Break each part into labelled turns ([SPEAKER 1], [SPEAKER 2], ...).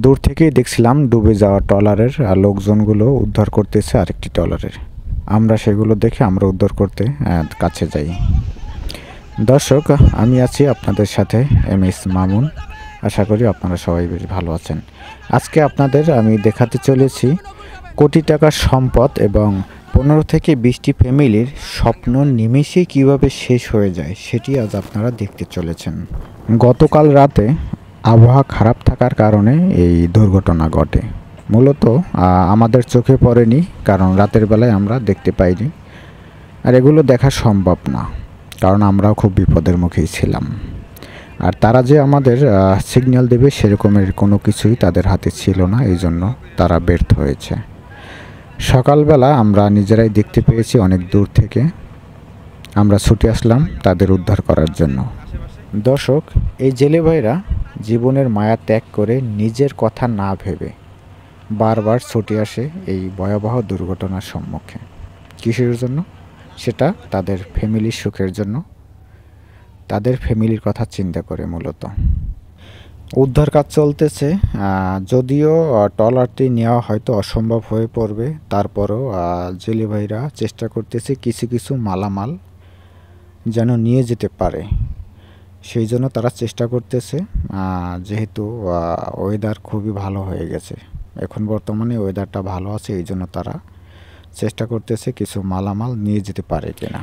[SPEAKER 1] দূর থেকেই দেখছিলাম ডুবে যাওয়া ট্রলারের লোকজনগুলো উদ্ধার করতেছে আরেকটি ট্রলারের। আমরা সেগুলো দেখে আমরা উদ্ধার করতে কাছে যাই। দর্শক, আমি আছি আপনাদের সাথে MS মামুন। আশা করি আপনারা সবাই বেশ ভালো আছেন। আজকে আপনাদের আমি দেখাতে চলেছি কোটি টাকার সম্পদ এবং 15 থেকে 20টি ফ্যামিলির স্বপ্ন নিমেষেই কীভাবে শেষ হয়ে যায় সেটি আজ আপনারা দেখতে চলেছেন। গতকাল রাতে আবহাওয়া খারাপ থাকার কারণে এই দুর্ঘটনা ঘটে। মূলত আমাদের চোখে পড়েনি, কারণ রাতের বেলায় আমরা দেখতে পাইনি, আর এগুলো দেখা সম্ভব না, কারণ আমরাও খুব বিপদের মুখেই ছিলাম। আর তারা যে আমাদের সিগন্যাল দেবে সেরকমের কোনো কিছুই তাদের হাতে ছিল না, এই জন্য তারা ব্যর্থ হয়েছে। সকালবেলা আমরা নিজেরাই দেখতে পেয়েছি অনেক দূর থেকে। আমরা ছুটে আসলাম তাদের উদ্ধার করার জন্য। দর্শক, এই জেলে ভাইরা জীবনের মায়া ত্যাগ করে নিজের কথা না ভেবে বারবার ছুটে আসে এই ভয়াবহ দুর্ঘটনার সম্মুখে। কিসের জন্য? সেটা তাদের ফ্যামিলির সুখের জন্য, তাদের ফ্যামিলির কথা চিন্তা করে। মূলত উদ্ধার কাজ চলতেছে। যদিও ট্রলারটি নেওয়া হয়তো অসম্ভব হয়ে পড়বে, তারপরও জেলে ভাইরা চেষ্টা করতেছে কিছু কিছু মালামাল যেন নিয়ে যেতে পারে, সেই জন্য তারা চেষ্টা করতেছে। যেহেতু ওয়েদার খুবই ভালো হয়ে গেছে, এখন বর্তমানে ওয়েদারটা ভালো আছে, এই জন্য তারা চেষ্টা করতেছে কিছু মালামাল নিয়ে যেতে পারে কিনা।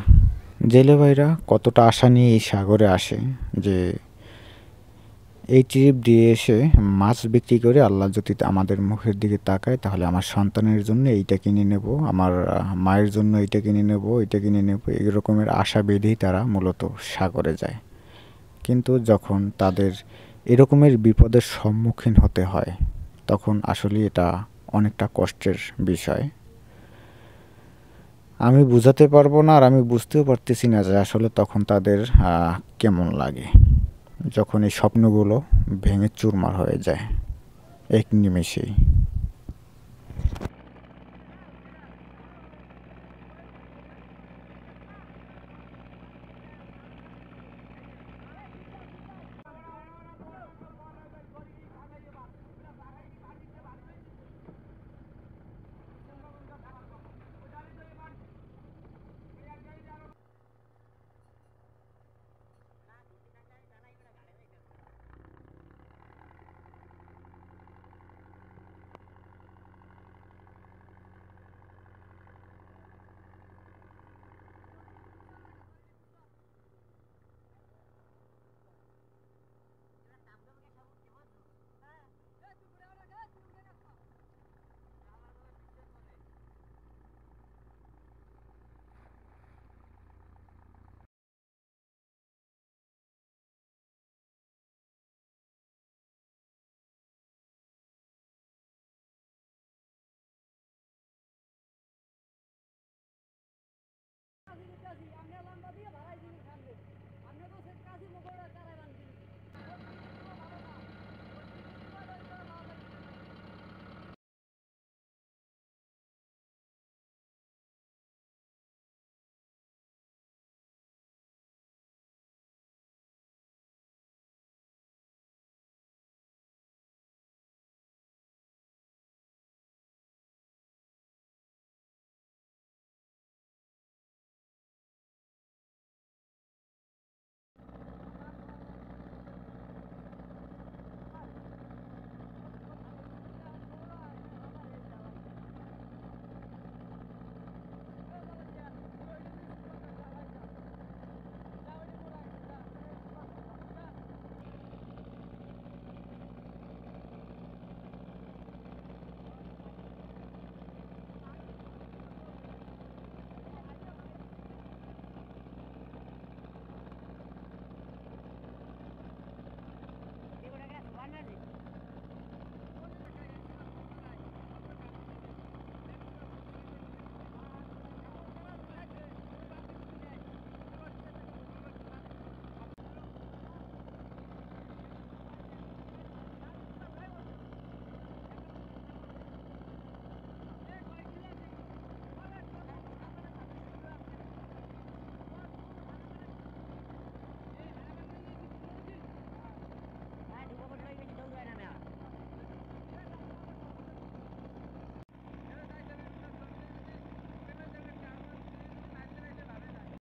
[SPEAKER 1] জেলে ভাইরা কতটা আশা নিয়ে এই সাগরে আসে যে এই ট্রিপ দিয়ে এসে মাছ বিক্রি করে আল্লাহ যদি আমাদের মুখের দিকে তাকায় তাহলে আমার সন্তানের জন্য এইটা কিনে নেব, আমার মায়ের জন্য এইটা কিনে নেব, এইটা কিনে নেব, এই রকমের আশা বেঁধেই তারা মূলত সাগরে যায়। কিন্তু যখন তাদের এরকমের বিপদের সম্মুখীন হতে হয় তখন আসলে এটা অনেকটা কষ্টের বিষয়। আমি বুঝাতে পারবো না, আর আমি বুঝতেও পারতেছি না যে আসলে তখন তাদের কেমন লাগে যখন এই স্বপ্নগুলো ভেঙে চুরমার হয়ে যায় এক নিমেষেই।